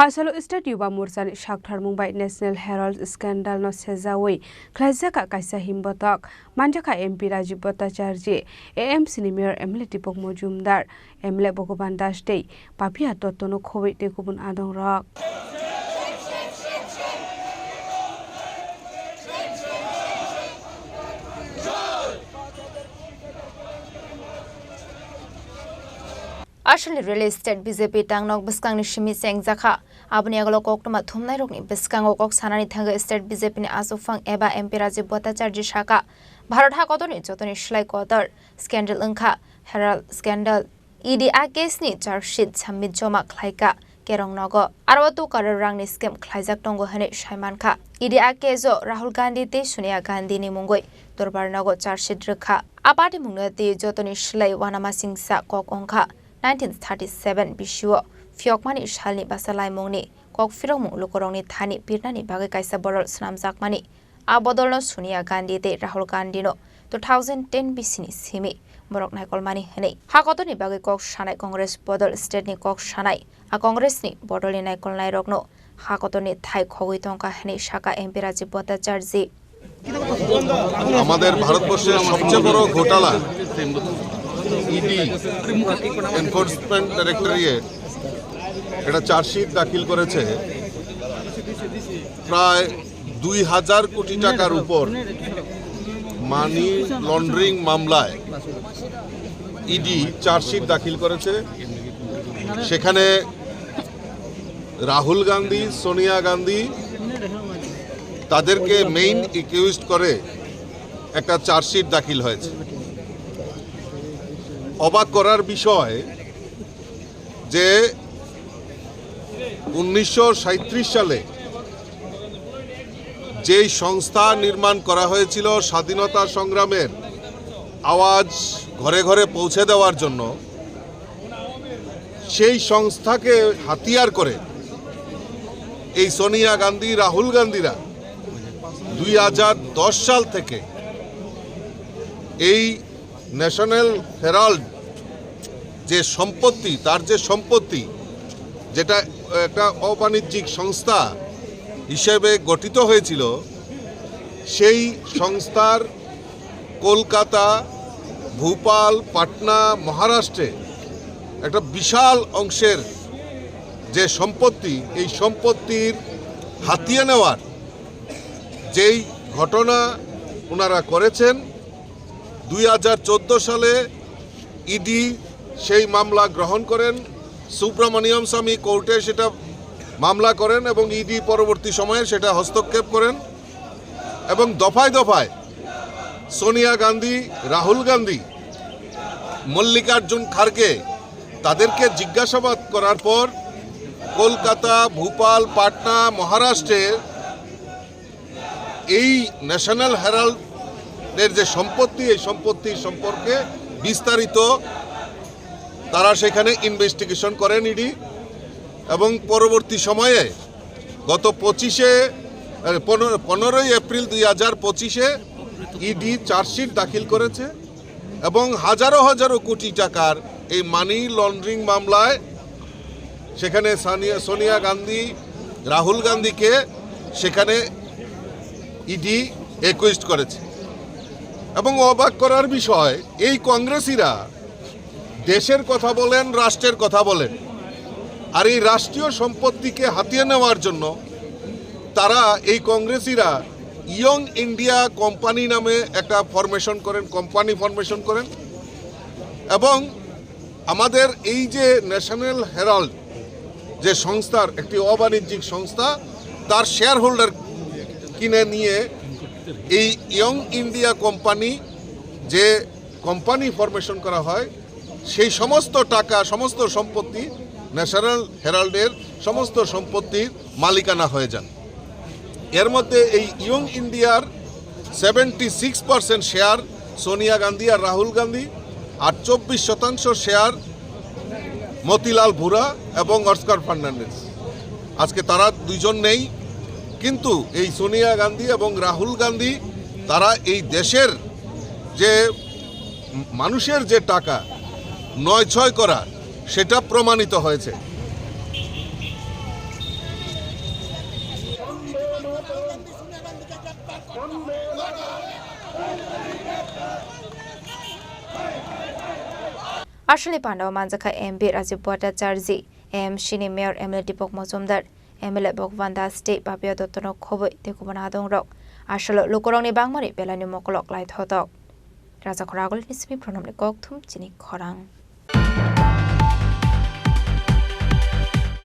Hasalo State Yuba Mursan Shakhtar Mumbai National Herald Scandal no Sezawi Klazaka Kaisa Himbotok Manjaka MP Rajiv Bhattacharya AM Senior Emile Tipok Mojumdar Emile Bhogoban Das Day Papia Totono Khobe Tekubun Adong Rock Ashli real estate BJP tangnok biskang ni shimi seng zakha abni aglo kok tuma thumnai rokni biskang kok sanani thanga state BJP ni asufang eba MP Rajiv Bhattacharya shaka Bharat ha kotoni jotoni shlai kotar scandal angkha Herald scandal ED case ni charge submit joma khlaika kerong nogo arwatu karar rangni scam khlaijak tongo hane shaiman kha ED case Rahul Gandhi te Sonia Gandhi ni mungoi dorbar nogo charge rekha apati mungna te jotoni shlai wanama singsa kok ongkha 1937 bishuo fiokmani shalni basalai mongni kok firong lukorongni thani pirnani bagai kaisa borol snamjakmani abodolno Sonia Gandhi te Rahul Gandhi no 2010 bisini simi borok naikolmani hene hakotoni bagai kok shanai congress bodol state ni kok shanai a congress ni bodoli naikol nai rokno hakotoni thai khogoi tongka hene shaka MP Rajiv Bhattacharya আমাদের ভারতবর্ষের সবচেয়ে বড় ঘোটালা ED enforcement directorate এটা chargesheet দাখিল করেছে প্রায় 2000 কোটি টাকার উপর মানি লন্ডারিং মামলায় ইডি চার্জশিট দাখিল করেছে সেখানে রাহুল গান্ধী সোনিয়া গান্ধী তাদেরকে মেইন একিউজড করে একটা চার্জশিট দাখিল হয়েছে অবাক করার বিষয় যে 1937 সালে যেই সংস্থা নির্মাণ করা হয়েছিল স্বাধীনতা সংগ্রামের আওয়াজ ঘরে ঘরে পৌঁছে দেওয়ার জন্য সেই সংস্থাকে হাতিয়ার করে এই সোনিয়া গান্ধী রাহুল গান্ধীরা 2010 সাল থেকে এই ন্যাশনাল হেরাল্ড যে সম্পত্তি তার যে সম্পত্তি যেটা একটা অবাণিজ্যিক সংস্থা হিসেবে গঠিত হয়েছিল সেই সংস্থার কলকাতা ভোপাল পাটনা মহারাষ্ট্রে একটা বিশাল অংশের যে সম্পত্তি এই সম্পত্তির হাতিয়ে নেওয়ার যেই ঘটনা ওনারা করেছেন 2014 সালে ইডি সেই মামলা গ্রহণ করেন সুব্রমণিয়ম স্বামী কোর্টে সেটা মামলা করেন এবং ইডি পরবর্তী সময়ে সেটা হস্তক্ষেপ করেন এবং দফায় দফায় সোনিয়া গান্ধী রাহুল গান্ধী মল্লিকার্জুন খাড়গে তাদেরকে জিজ্ঞাসাবাদ করার পর কলকাতা ভোপাল পাটনা মহারাষ্ট্রে এই ন্যাশনাল হেরাল্ডের যে সম্পত্তি এই সম্পত্তির সম্পর্কে বিস্তারিত তারা সেখানে ইনভেস্টিগেশন করেন ইডি এবং পরবর্তী সময়ে গত 15 এপ্রিল 2025-এ ইডি চার্জশিট দাখিল করেছে এবং হাজারো হাজারো কোটি টাকার এই মানি লন্ডারিং মামলায় সেখানে সোনিয়া গান্ধী রাহুল গান্ধীকে সেখানে ইডি একুইজড করেছে এবং অবাক করার বিষয় এই কংগ্রেসীরা দেশের কথা বলেন রাষ্ট্রের কথা বলেন আর এই রাষ্ট্রীয় সম্পত্তিকে হাতিয়ে নেওয়ার জন্য তারা এই কংগ্রেসীরা ইয়ং ইন্ডিয়া কোম্পানি নামে একটা কোম্পানি ফরমেশন করেন এবং আমাদের এই যে ন্যাশনাল হেরাল্ড যে সংস্থার একটি অবাণিজ্যিক সংস্থা তার শেয়ার হোল্ডার কিনে নিয়ে এই ইয়ং ইন্ডিয়া কোম্পানি যে কোম্পানি ফরমেশন করা হয় সেই সমস্ত টাকা সমস্ত সম্পত্তি ন্যাশনাল হেরাল্ডের সমস্ত সম্পত্তির মালিকানা হয়ে যান এর মধ্যে এই ইয়ং ইন্ডিয়ার 76% শেয়ার সোনিয়া গান্ধী আর রাহুল গান্ধী আর 24% শেয়ার মতিলাল ভুরা এবং অস্কার ফার্নান্ডেজ আজকে তারা দুইজন নেই কিন্তু এই সোনিয়া গান্ধী এবং রাহুল গান্ধী তারা এই দেশের যে মানুষের যে টাকা নয় ছয় করা সেটা প্রমাণিত হয়েছে আসলে পান্ডাও মানজাখা এমপি রাজীব ভট্টাচার্য এএমসিনি mayor MLA Dipak Majumdar MLA Bhagaban Das দে বাপিয়া দত্তনক খবই তেকুবনা দংরক আসলে লোকরংনি বাংমারি বেলানি মকলক লাইথতক রাজা খরাগল নিসমি প্রণমনি কক থুম চিনি খরাং